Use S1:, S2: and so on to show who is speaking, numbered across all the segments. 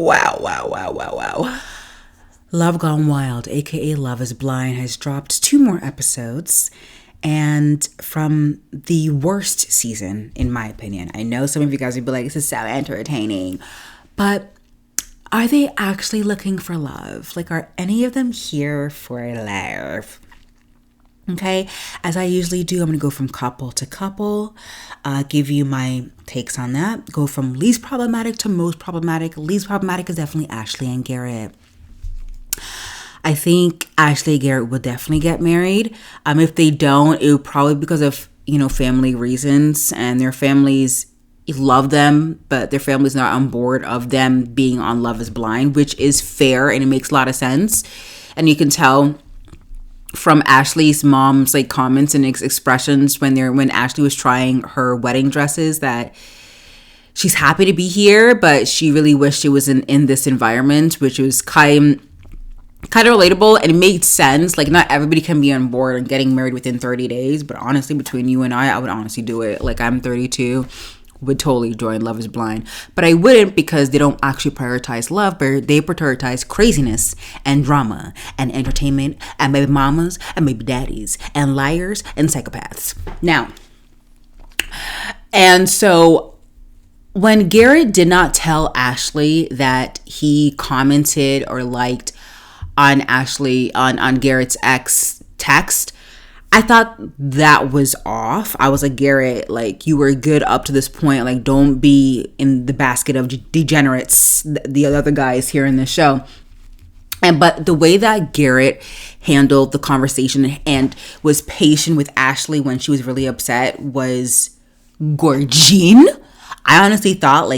S1: Wow. Love Gone Wild, aka Love is Blind, has dropped 2 more episodes. And from the worst season, in my opinion. I know some of you guys would be like, this is so entertaining. But are they actually looking for love? Like, are any of them here for love? Okay, as I usually do, I'm going to go from couple to couple, give you my takes on that. Go from least problematic to most problematic. Least problematic is definitely Ashley and Garrett. I think Ashley and Garrett will definitely get married. If they don't, it would probably be because of, family reasons, and their families love them, but their family's not on board of them being on Love is Blind, which is fair and it makes a lot of sense. And you can tell from Ashley's mom's comments and expressions when Ashley was trying her wedding dresses that she's happy to be here, but she really wished it was in this environment, which was kind of relatable, and it made sense. Not everybody can be on board and getting married within 30 days, but honestly, between you and I would honestly do it. I'm 32, would totally join Love is Blind, but I wouldn't because they don't actually prioritize love, but they prioritize craziness and drama and entertainment and baby mamas and baby daddies and liars and psychopaths. Now, and so when Garrett did not tell Ashley that he commented or liked on Garrett's ex text, I thought that was off. I was like, Garrett, you were good up to this point. Don't be in the basket of degenerates, the other guys here in the show. But the way that Garrett handled the conversation and was patient with Ashley when she was really upset was gorgeous. I honestly thought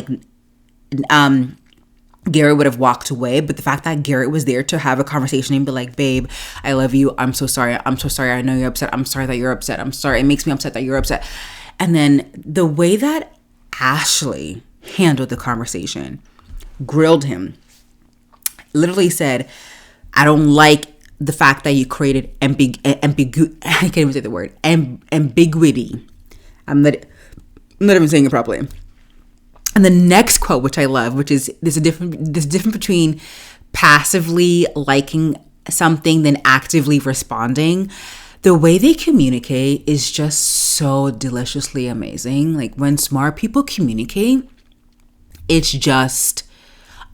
S1: Garrett would have walked away, but the fact that Garrett was there to have a conversation and be like, babe, I love you. I'm so sorry. I know you're upset. I'm sorry that you're upset. I'm sorry. It makes me upset that you're upset. And then the way that Ashley handled the conversation, grilled him, literally said, I don't like the fact that you created I can't even say the word, ambiguity. I'm not even saying it properly. And the next quote, which I love, which is there's a difference between passively liking something than actively responding. The way they communicate is just so deliciously amazing. When smart people communicate, it's just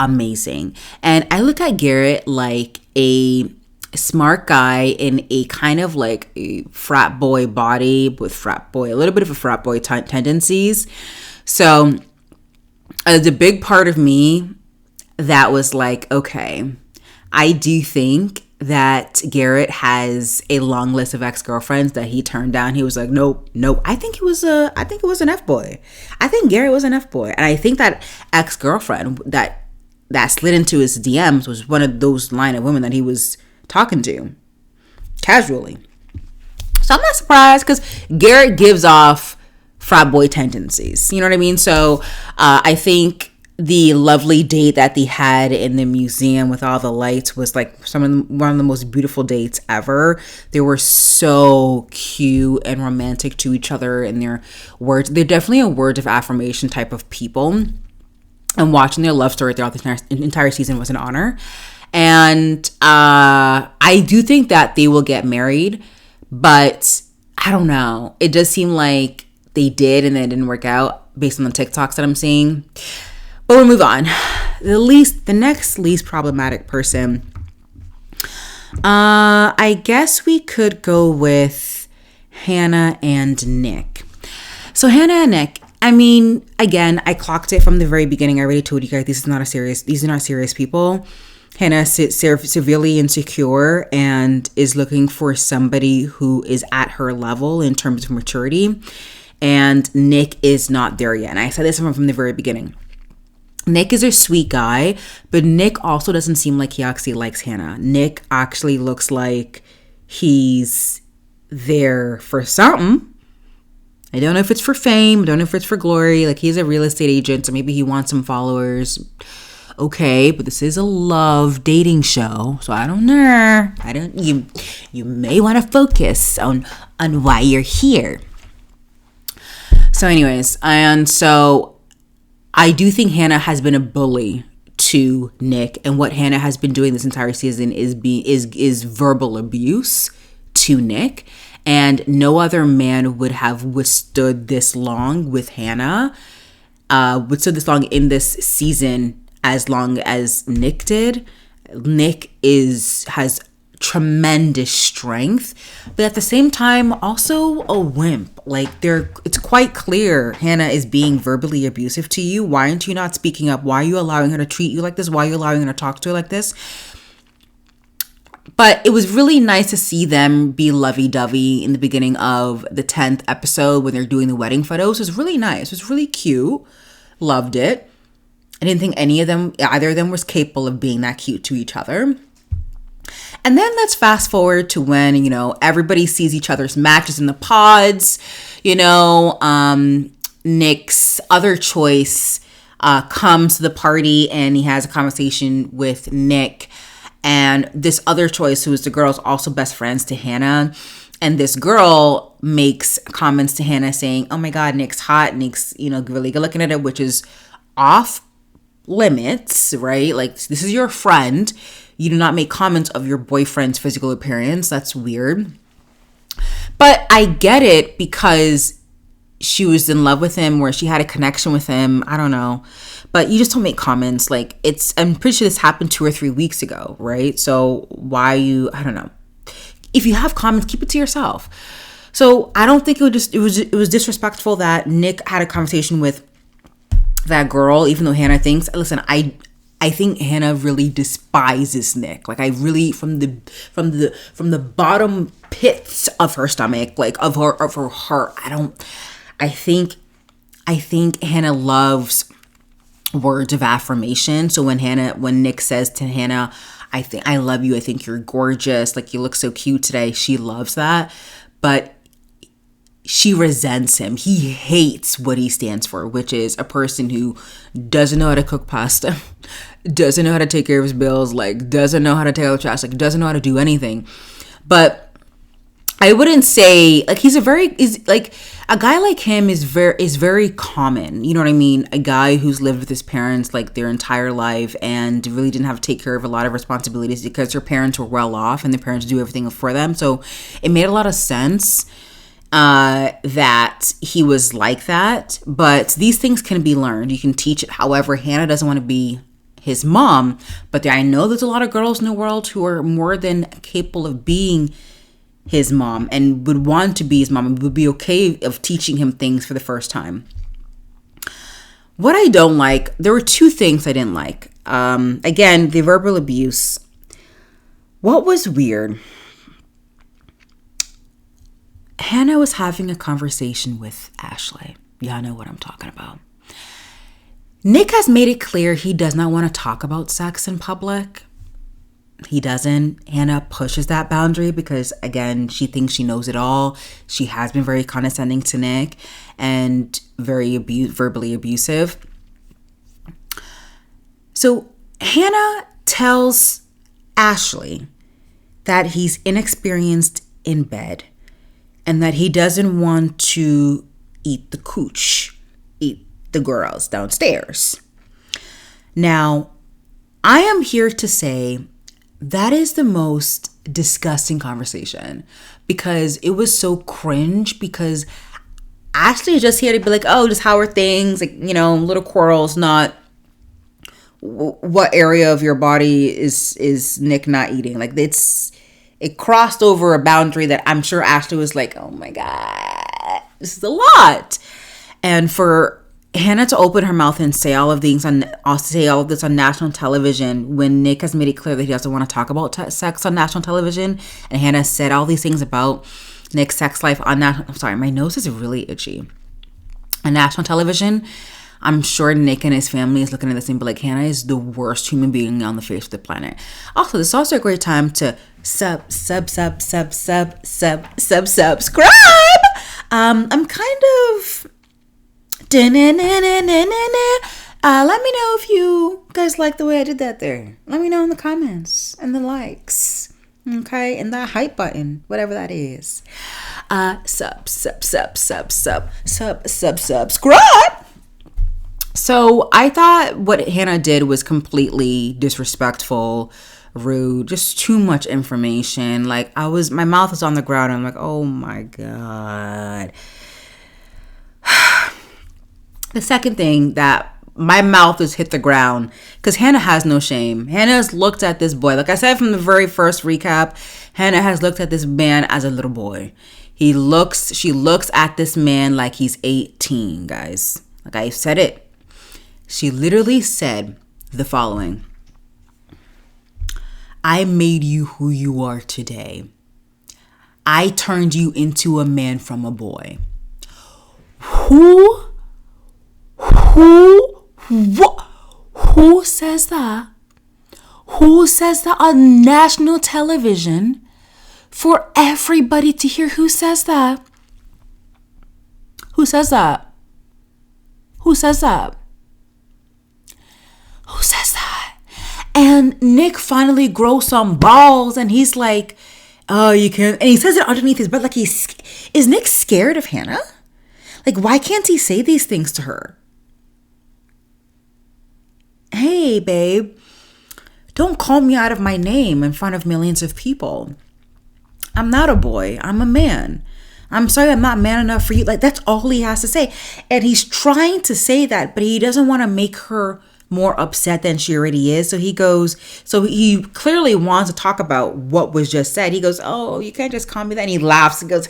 S1: amazing. And I look at Garrett like a smart guy in a kind of a frat boy body with a little bit of a frat boy tendencies. So there's a big part of me that was okay, I do think that Garrett has a long list of ex-girlfriends that he turned down. He was like, nope. I think it was an F-boy. I think Garrett was an F-boy. And I think that ex-girlfriend that slid into his DMs was one of those line of women that he was talking to casually. So I'm not surprised because Garrett gives off frat boy tendencies, you know what I mean? So I think the lovely date that they had in the museum with all the lights was one of the most beautiful dates ever. They were so cute and romantic to each other in their words. They're definitely a words of affirmation type of people, and watching their love story throughout the entire season was an honor. And I do think that they will get married, but I don't know. It does seem like they did and then it didn't work out based on the TikToks that I'm seeing. But we'll move on. The next least problematic person, I guess we could go with Hannah and Nick. So Hannah and Nick, I mean, again, I clocked it from the very beginning. I already told you guys these are not serious people. Hannah is severely insecure and is looking for somebody who is at her level in terms of maturity. And Nick is not there yet. And I said this from the very beginning. Nick is a sweet guy, but Nick also doesn't seem like he actually likes Hannah. Nick actually looks like he's there for something. I don't know if it's for fame. I don't know if it's for glory. He's a real estate agent, so maybe he wants some followers. Okay, but this is a love dating show, so I don't know. You may want to focus on why you're here. So anyways, and so I do think Hannah has been a bully to Nick, and what Hannah has been doing this entire season is verbal abuse to Nick. And no other man would have withstood this long with Hannah, withstood this long in this season as long as Nick did. Nick has tremendous strength, but at the same time also a wimp. Like, it's quite clear Hannah is being verbally abusive to you. Why aren't you not speaking up? Why are you allowing her to treat you like this? Why are you allowing her to talk to her like this? But it was really nice to see them be lovey-dovey in the beginning of the 10th episode when they're doing the wedding photos. It was really nice. It was really cute. Loved it. I didn't think either of them was capable of being that cute to each other. And then let's fast forward to when, everybody sees each other's matches in the pods. Nick's other choice comes to the party and he has a conversation with Nick. And this other choice, who is the girl's also best friends to Hannah. And this girl makes comments to Hannah saying, oh my God, Nick's hot. Nick's, really good looking at it, which is off limits, right? Like, this is your friend. You do not make comments of your boyfriend's physical appearance. That's weird. But I get it because she was in love with him, where she had a connection with him. I don't know. But you just don't make comments. Like, I'm pretty sure this happened 2 or 3 weeks ago, right? So I don't know. If you have comments, keep it to yourself. So I don't think it was disrespectful that Nick had a conversation with that girl, even though Hannah thinks, listen, I think Hannah really despises Nick. Like, I really, from the bottom pits of her stomach, like of her heart, I think Hannah loves words of affirmation. So when Nick says to Hannah, I love you, I think you're gorgeous, like you look so cute today, she loves that. But she resents him. He hates what he stands for, which is a person who doesn't know how to cook pasta, doesn't know how to take care of his bills, like doesn't know how to take out the trash, like doesn't know how to do anything. But I wouldn't say, like, a guy like him is very common. You know what I mean? A guy who's lived with his parents like their entire life and really didn't have to take care of a lot of responsibilities because their parents were well off and their parents do everything for them. So it made a lot of sense that he was like that. But these things can be learned. You can teach it. However, Hannah doesn't want to be his mom, but I know there's a lot of girls in the world who are more than capable of being his mom and would want to be his mom and would be okay of teaching him things for the first time. What I don't like, there were 2 things I didn't like. Again, the verbal abuse. What was weird? Hannah was having a conversation with Ashley. Y'all know what I'm talking about. Nick has made it clear he does not want to talk about sex in public. He doesn't. Hannah pushes that boundary because, again, she thinks she knows it all. She has been very condescending to Nick and very verbally abusive. So Hannah tells Ashley that he's inexperienced in bed and that he doesn't want to eat the cooch, eat the girls downstairs. Now, I am here to say that is the most disgusting conversation because it was so cringe, because Ashley is just here to be like, oh, just how are things? Like, little quarrels, not what area of your body is Nick not eating. Like, it crossed over a boundary that I'm sure Ashley was like, oh my God, this is a lot. And for Hannah to open her mouth and say all of this on national television when Nick has made it clear that he doesn't want to talk about sex on national television, and Hannah said all these things about Nick's sex life on national. I'm sorry, my nose is really itchy. On national television, I'm sure Nick and his family is looking at this and be like, Hannah is the worst human being on the face of the planet. Also, this is also a great time to subscribe. I'm kind of. Let me know if you guys like the way I did that there. Let me know in the comments and the likes. Okay? And that hype button, whatever that is. Subscribe. So I thought what Hannah did was completely disrespectful, rude, just too much information. Like my mouth was on the ground. I'm like, oh my God. The second thing that my mouth has hit the ground because Hannah has no shame. Hannah has looked at this boy. Like I said from the very first recap, Hannah has looked at this man as a little boy. She looks at this man like he's 18, guys. Like I said it. She literally said the following: I made you who you are today. I turned you into a man from a boy. Who says that? Who says that on national television for everybody to hear? Who says that? Who says that? Who says that? Who says that? And Nick finally grows some balls and he's like, oh, you can't. And he says it underneath his breath like is Nick scared of Hannah? Like, why can't he say these things to her? Hey, babe, don't call me out of my name in front of millions of people. I'm not a boy. I'm a man. I'm sorry I'm not man enough for you. Like, that's all he has to say. And he's trying to say that, but he doesn't want to make her more upset than she already is. So he clearly wants to talk about what was just said. He goes, oh, you can't just call me that. And he laughs and goes,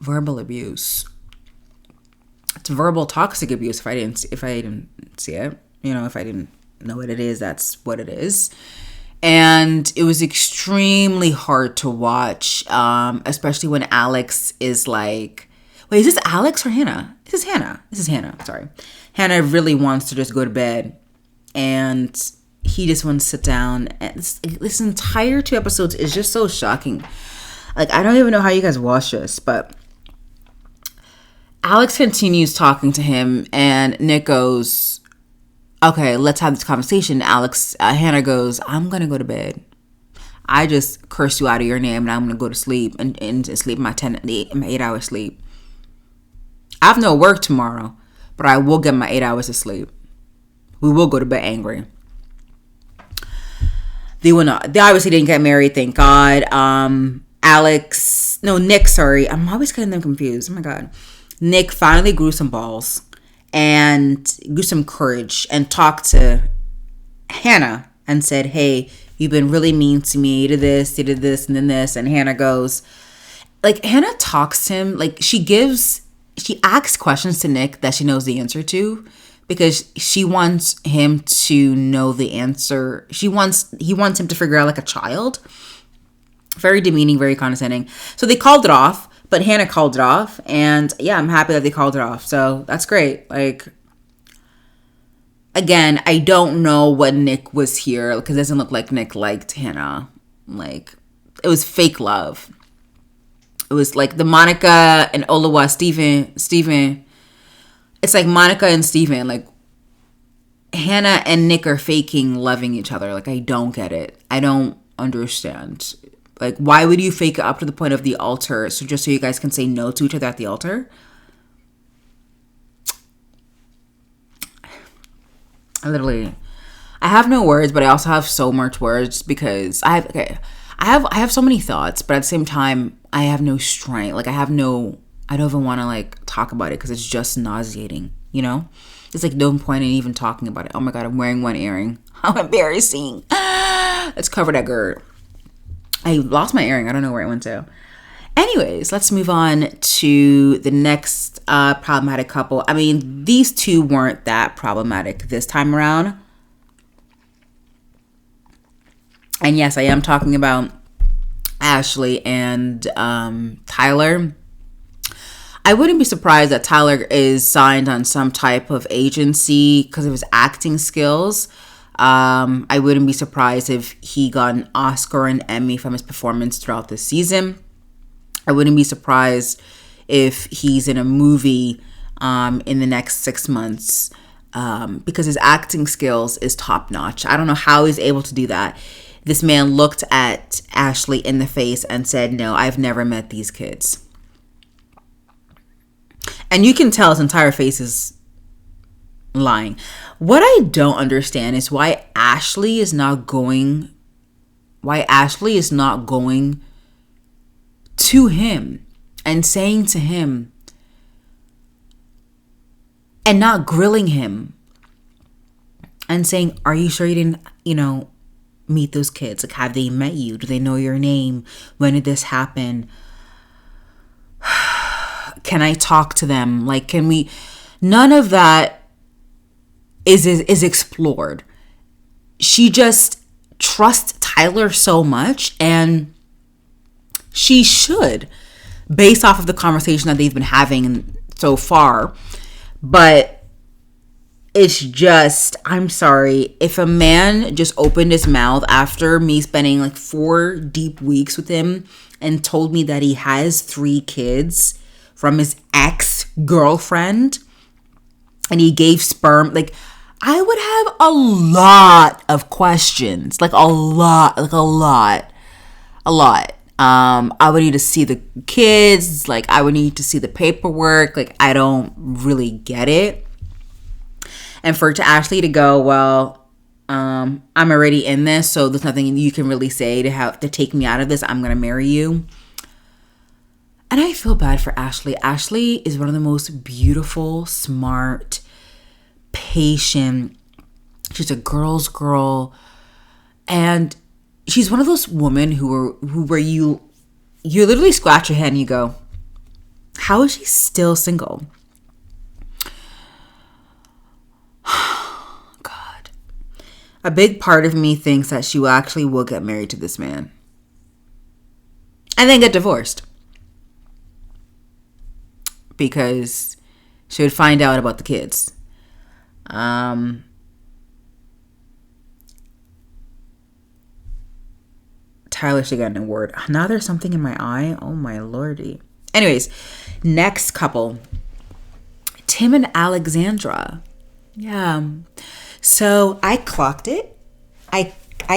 S1: verbal abuse. It's verbal toxic abuse. If I didn't see it, if I didn't know what it is, that's what it is. And it was extremely hard to watch, especially when Alex is like, wait, is this Alex or Hannah? This is Hannah. Sorry. Hannah really wants to just go to bed. And he just wants to sit down. And this entire 2 episodes is just so shocking. Like, I don't even know how you guys watch this. But Alex continues talking to him. And Nick goes, okay, let's have this conversation. Hannah goes, I'm going to go to bed. I just cursed you out of your name. And I'm going to go to sleep and sleep my 8-hour sleep. I have no work tomorrow, but I will get my 8 hours of sleep. We will go to bed angry. They will not. They obviously didn't get married, thank God. Nick, sorry. I'm always getting them confused. Oh my God. Nick finally grew some balls and grew some courage and talked to Hannah and said, hey, you've been really mean to me. You did this, and then this. And Hannah goes, like, Hannah talks to him, like, she asks questions to Nick that she knows the answer to because she wants him to know the answer. He wants him to figure out like a child. Very demeaning, very condescending. So they called it off, but Hannah called it off. And yeah, I'm happy that they called it off. So that's great. Like, again, I don't know what Nick was here because it doesn't look like Nick liked Hannah. Like, it was fake love. It was like the Monica and Oluwa Steven. It's like Monica and Steven. Like, Hannah and Nick are faking loving each other. Like, I don't get it. I don't understand. Like, why would you fake it up to the point of the altar? So just so you guys can say no to each other at the altar? I have no words, but I also have so much words because I have so many thoughts, but at the same time, I have no strength. Like, I don't even want to like talk about it because it's just nauseating, It's like no point in even talking about it. Oh my God, I'm wearing one earring. How embarrassing. Let's cover that gird. I lost my earring. I don't know where it went to. Anyways, let's move on to the next problematic couple. I mean, these two weren't that problematic this time around. And yes, I am talking about Ashley and Tyler. I wouldn't be surprised that Tyler is signed on some type of agency because of his acting skills. I wouldn't be surprised if he got an Oscar and Emmy from his performance throughout the season. I wouldn't be surprised if he's in a movie in the next 6 months because his acting skills is top notch. I don't know how he's able to do that. This man looked at Ashley in the face and said, no, I've never met these kids. And you can tell his entire face is lying. What I don't understand is why Ashley is not going to him and saying to him and not grilling him and saying, are you sure you didn't, meet those kids? Like, have they met you? Do they know your name? When did this happen? Can I talk to them? Like, can we? None of that is explored. She just trusts Tyler so much, and she should, based off of the conversation that they've been having so far. But it's just, I'm sorry, if a man just opened his mouth after me spending like 4 deep weeks with him and told me that he has 3 kids from his ex-girlfriend and he gave sperm, like, I would have a lot of questions, like a lot. I would need to see the kids, like I would need to see the paperwork, like I don't really get it. And for Ashley to go, well, I'm already in this, so there's nothing you can really say to take me out of this. I'm gonna marry you. And I feel bad for Ashley. Ashley is one of the most beautiful, smart, patient. She's a girl's girl, and she's one of those women where you literally scratch your head and you go, how is she still single? God. A big part of me thinks that she will get married to this man and then get divorced, because she would find out about the kids. Tyler should get an award. Now there's something in my eye. Oh my lordy. Anyways, next couple, Tim and Alexandra. Yeah. So I clocked it. I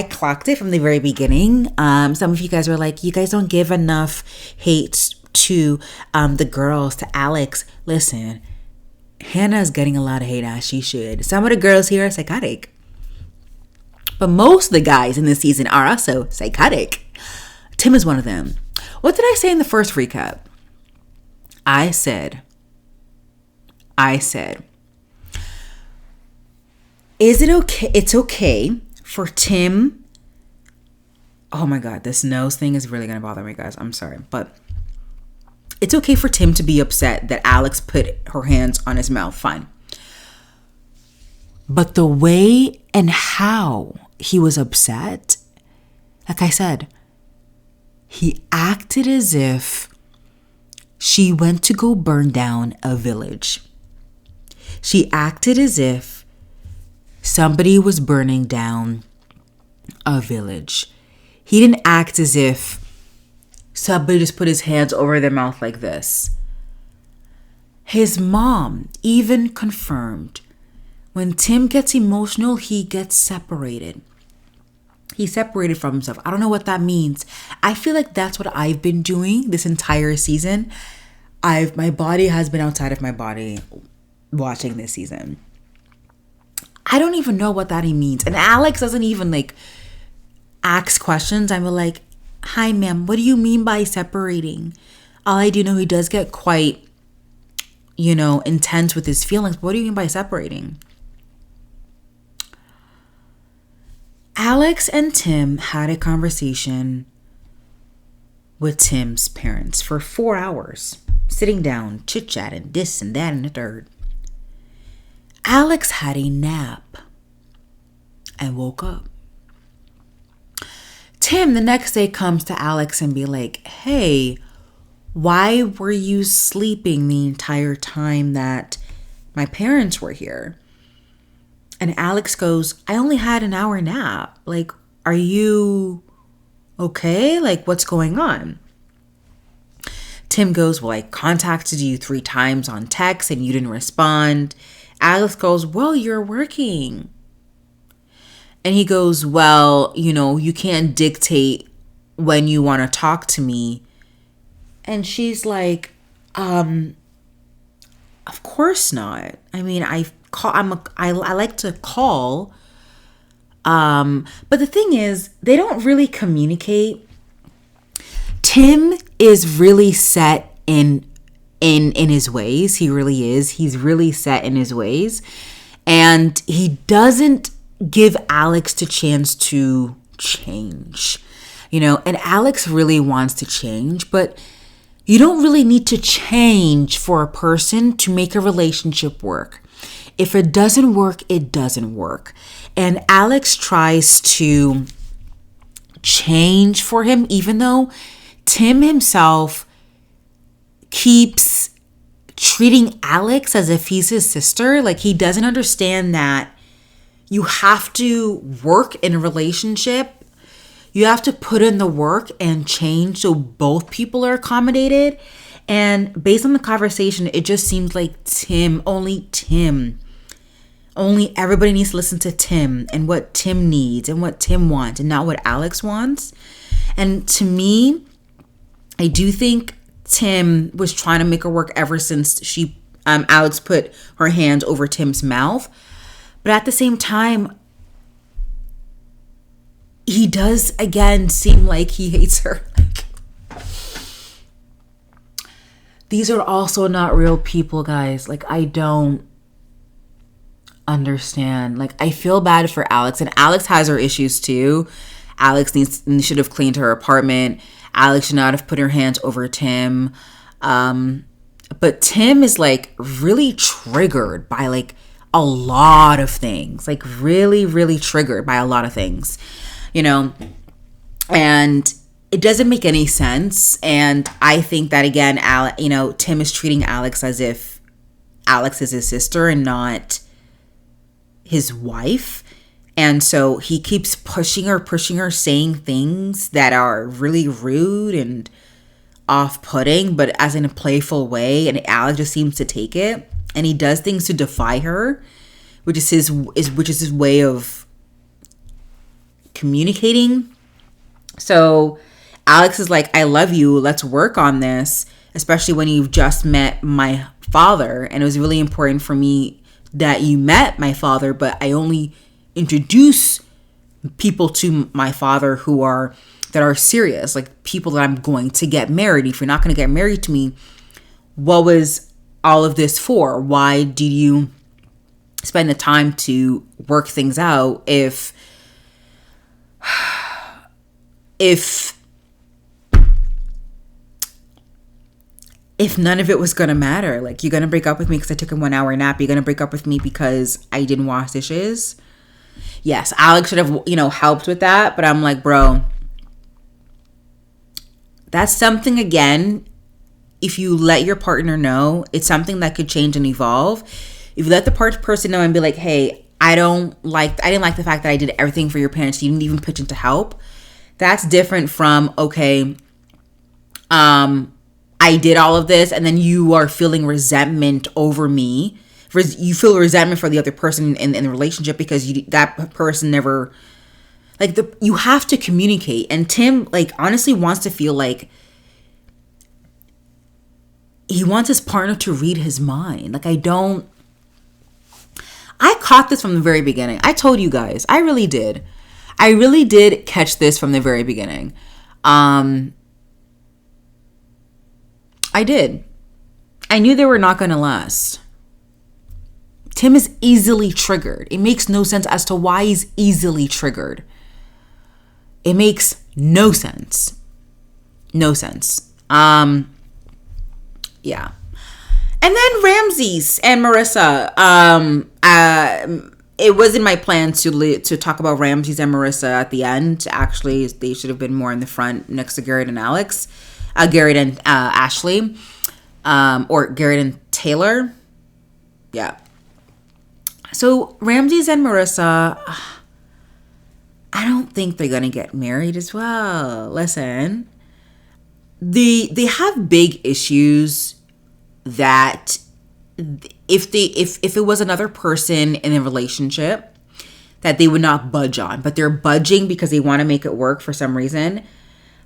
S1: clocked it from the very beginning. Some of you guys were like, you guys don't give enough hate to the girls, to Alex. Listen, Hannah's getting a lot of hate, as she should. Some of the girls here are psychotic. But most of the guys in this season are also psychotic. Tim is one of them. What did I say in the first recap? I said, is it okay? It's okay for Tim. Oh my God, this nose thing is really going to bother me, guys. I'm sorry. But it's okay for Tim to be upset that Alex put her hands on his mouth. Fine. But the way and how he was upset, like I said, he acted as if she went to go burn down a village. She acted as if somebody was burning down a village. He didn't act as if somebody just put his hands over their mouth like this. His mom even confirmed, when Tim gets emotional, he gets separated. He's separated from himself. I don't know what that means. I feel like that's what I've been doing this entire season. My body has been outside of my body watching this season. I don't even know what that means. And Alex doesn't even ask questions. I'm like, hi ma'am, what do you mean by separating? All I do know, he does get quite, intense with his feelings. What do you mean by separating? Alex and Tim had a conversation with Tim's parents for 4 hours, sitting down, chit-chatting, this and that and the third. Alex had a nap and woke up. Tim the next day comes to Alex and be like, hey, why were you sleeping the entire time that my parents were here? And Alex goes, I only had an hour nap. Like, are you okay? Like, what's going on? Tim goes, well, I contacted you 3 times on text and you didn't respond. Alex goes, well, you're working. And he goes, well, you can't dictate when you want to talk to me. And she's like, Of course not. I mean, I like to call. But the thing is, they don't really communicate. Tim is really set in his ways. He really is. He's really set in his ways. And he doesn't give Alex the chance to change. You know, and Alex really wants to change, but you don't really need to change for a person to make a relationship work. If it doesn't work, it doesn't work. And Alex tries to change for him, even though Tim himself keeps treating Alex as if he's his sister. Like, he doesn't understand that you have to work in a relationship. You have to put in the work and change so both people are accommodated. And based on the conversation, it just seems like only everybody needs to listen to Tim and what Tim needs and what Tim wants and not what Alex wants. And to me, I do think Tim was trying to make her work ever since Alex put her hand over Tim's mouth. But at the same time, he does again seem like he hates her. These are also not real people, guys. Like, I don't understand. Like, I feel bad for Alex, and Alex has her issues too. Alex should have cleaned her apartment. Alex should not have put her hands over Tim. But Tim is like really triggered by like a lot of things. Like, really, really triggered by a lot of things, you know, and it doesn't make any sense. And I think that, again, Tim is treating Alex as if Alex is his sister and not his wife. And so he keeps pushing her, saying things that are really rude and off-putting, but as in a playful way. And Alex just seems to take it. And he does things to defy her, which is his way of communicating. So Alex is like, I love you. Let's work on this, especially when you've just met my father. And it was really important for me that you met my father, but I only introduce people to my father that are serious, like people that I'm going to get married. If you're not going to get married to me, what was all of this for? Why did you spend the time to work things out if none of it was going to matter? Like, you're going to break up with me because I took a 1 hour nap. You're going to break up with me because I didn't wash dishes. Yes, Alex should have, helped with that. But I'm like, bro, that's something, again, if you let your partner know, it's something that could change and evolve. If you let the person know and be like, hey, I didn't like the fact that I did everything for your parents. You didn't even pitch in to help. That's different from, okay, I did all of this, and then you are feeling resentment over me. You feel resentment for the other person in the relationship because that person never, like, you have to communicate. And Tim, like, honestly wants to feel like he wants his partner to read his mind. Like, I caught this from the very beginning. I told you guys, I really did catch this from the very beginning. I did. I knew they were not going to last. Tim is easily triggered. It makes no sense as to why he's easily triggered. It makes no sense. No sense. Yeah. And then Ramses and Marissa. It wasn't my plan to talk about Ramses and Marissa at the end. Actually, they should have been more in the front next to Garrett and Alex. Garrett and Ashley. Or Garrett and Taylor. Yeah. So Ramses and Marissa, I don't think they're going to get married as well. Listen, they have big issues that if it was another person in a relationship that they would not budge on, but they're budging because they want to make it work for some reason.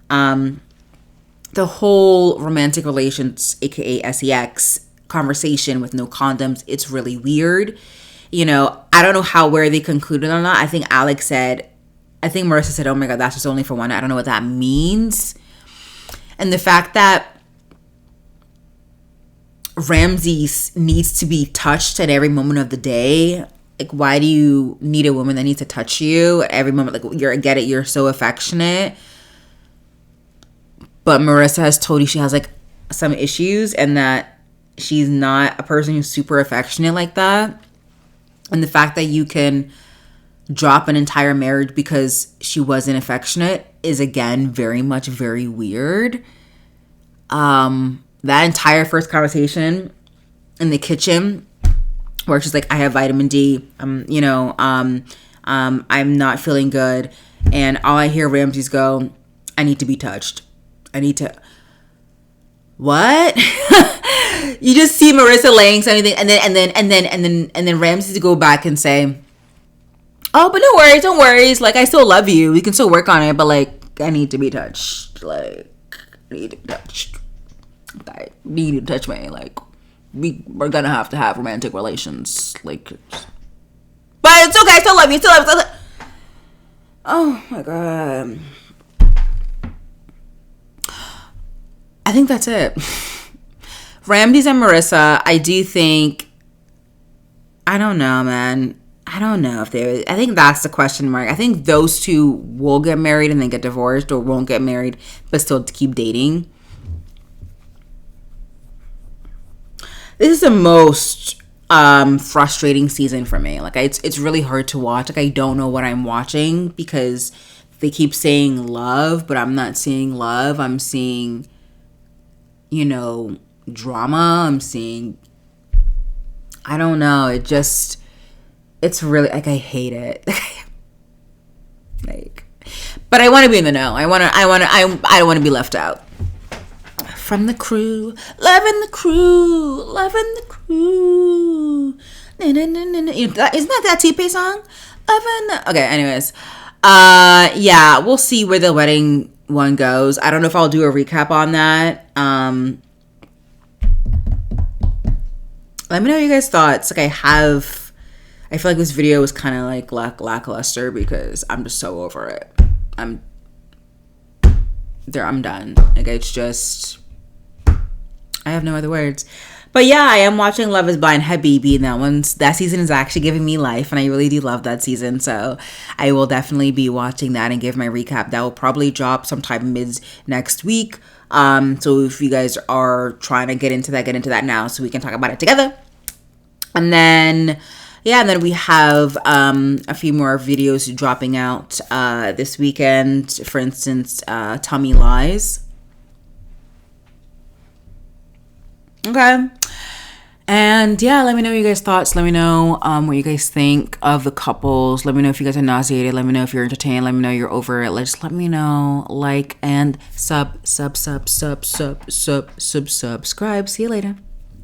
S1: The whole romantic relations, aka sex, conversation with no condoms. It's really weird. You know, I don't know where they concluded on that. I think Marissa said, oh my God, that's just only for one. I don't know what that means. And the fact that Ramsey needs to be touched at every moment of the day. Like, why do you need a woman that needs to touch you at every moment? Like, you're so affectionate. But Marissa has told you she has like some issues and that she's not a person who's super affectionate like that. And the fact that you can drop an entire marriage because she wasn't affectionate is, again, very weird. That entire first conversation in the kitchen where she's like, I have vitamin D, I'm not feeling good. And all I hear Ramsey's go, I need to be touched. I need to, what? You just see Marissa laying something, and then Ramsey to go back and say, oh, but no worries, don't worry. Like, I still love you. We can still work on it, but like, I need to be touched. Like, I need to be touched. I need you to touch me. Like, we're gonna have to have romantic relations. Like, but it's okay. I still love you. Oh my God. I think that's it. Ramsey and Marissa, I do think, I don't know, man. I don't know if I think that's the question mark. I think those two will get married and then get divorced, or won't get married but still keep dating. This is the most frustrating season for me. Like, it's really hard to watch. Like, I don't know what I'm watching because they keep saying love, but I'm not seeing love. I'm seeing, drama. I'm seeing, I don't know. It's really, like, I hate it. Like, but I want to be in the know. I don't want to be left out. From the crew, loving the crew, loving the crew. Isn't that that T-Pain song? Okay, anyways. Yeah, we'll see where the wedding one goes. I don't know if I'll do a recap on that. Let me know your guys' thoughts. Like, I feel like this video was kind of like lackluster because I'm just so over it. I'm done. Like, it's just, I have no other words. But yeah, I am watching Love is Blind Habibi, and that season is actually giving me life, and I really do love that season. So I will definitely be watching that and give my recap. That will probably drop sometime mid next week. So if you guys are trying to get into that now so we can talk about it together. And then we have a few more videos dropping out this weekend. For instance, Tummy Lies. Okay. And yeah, let me know your guys' thoughts. Let me know what you guys think of the couples. Let me know if you guys are nauseated. Let me know if you're entertained. Let me know you're over it. Just let me know. Like and subscribe. See you later.